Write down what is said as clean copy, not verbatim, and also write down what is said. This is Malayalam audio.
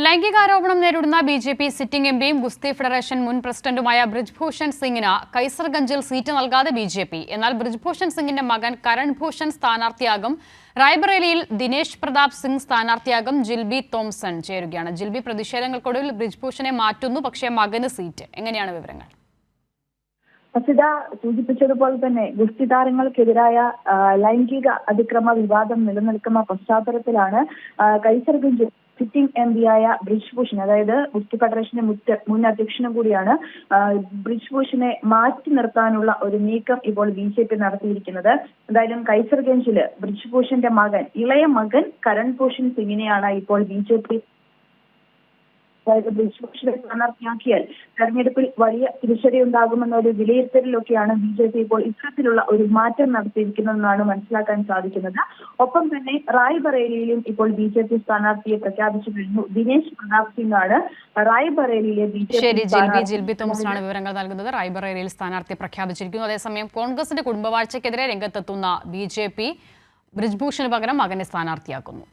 ലൈംഗികാരോപണം നേരിടുന്ന ബി.ജെ.പി സിറ്റിംഗ് എംപിയും ഗുസ്തി ഫെഡറേഷൻ മുൻ പ്രസിഡന്റുമായ ബ്രിജ്ഭൂഷൺ സിംഗിന് കൈസർഗഞ്ചിൽ സീറ്റ് നൽകാതെ ബി.ജെ.പി. എന്നാൽ ബ്രിജ്ഭൂഷൺ സിംഗിന്റെ മകൻ കരൺ ഭൂഷൺ സ്ഥാനാർത്ഥിയാകും. റായ്ബറേലിയിൽ ദിനേശ് പ്രതാപ് സിംഗ് സ്ഥാനാർത്ഥിയാകും. ജിൽബി തോംസൺ ചേരുകയാണ്. ജിൽബി, പ്രതിഷേധങ്ങൾക്കൊടുവിൽ ബ്രിജ്ഭൂഷണെ മാറ്റുന്നു, പക്ഷേ മകന് സീറ്റ്. എങ്ങനെയാണ് വിവരങ്ങൾ? അസിത സൂചിപ്പിച്ചതുപോലെ തന്നെ ഗുസ്തി താരങ്ങൾക്കെതിരായ ലൈംഗിക അതിക്രമ വിവാദം നിലനിൽക്കുന്ന പശ്ചാത്തലത്തിലാണ് കൈസർഗഞ്ച് സിറ്റിംഗ് എംപിയായ ബ്രിജ്ഭൂഷൺ, അതായത് ഗുസ്തി ഫെഡറേഷന്റെ മുൻ അധ്യക്ഷനും കൂടിയാണ്, ബ്രിജ്ഭൂഷണെ മാറ്റി നിർത്താനുള്ള ഒരു നീക്കം ഇപ്പോൾ ബി.ജെ.പി നടത്തിയിരിക്കുന്നത്. എന്തായാലും കൈസർഗഞ്ചില് ബ്രിജ്ഭൂഷന്റെ ഇളയ മകൻ കരൺ ഭൂഷൺ സിംഗിനെയാണ് ഇപ്പോൾ ബി.ജെ.പി ബ്രിജ്ഭൂഷണെ സ്ഥാനാർത്ഥിയാക്കിയാൽ തെരഞ്ഞെടുപ്പിൽ വലിയ തിരിച്ചടി ഉണ്ടാകുമെന്ന ഒരു വിലയിരുത്തലിലൊക്കെയാണ് ബി.ജെ.പി ഇപ്പോൾ ഇത്തരത്തിലുള്ള ഒരു മാറ്റം നടത്തിയിരിക്കുന്നതെന്നാണ് മനസ്സിലാക്കാൻ സാധിക്കുന്നത്. ഒപ്പം തന്നെ റായ്ബറേലിയിലും ഇപ്പോൾ ബി.ജെ.പി സ്ഥാനാർത്ഥിയെ പ്രഖ്യാപിച്ചു കഴിഞ്ഞു. ദിനേശ് പ്രതാപ് സിംഗ് ആണ് റായ്ബറേലിയിലെ ജിൽബി തോമസാണ് വിവരങ്ങൾ നൽകുന്നത്. റായ്ബറേലിയിൽ സ്ഥാനാർത്ഥിയെ പ്രഖ്യാപിച്ചിരിക്കുന്നു. അതേസമയം കോൺഗ്രസിന്റെ കുടുംബവാഴ്ചയ്ക്കെതിരെ രംഗത്തെത്തുന്ന ബി.ജെ.പി ബ്രിജ്ഭൂഷന് പകരം മകനെ സ്ഥാനാർത്ഥിയാക്കുന്നു.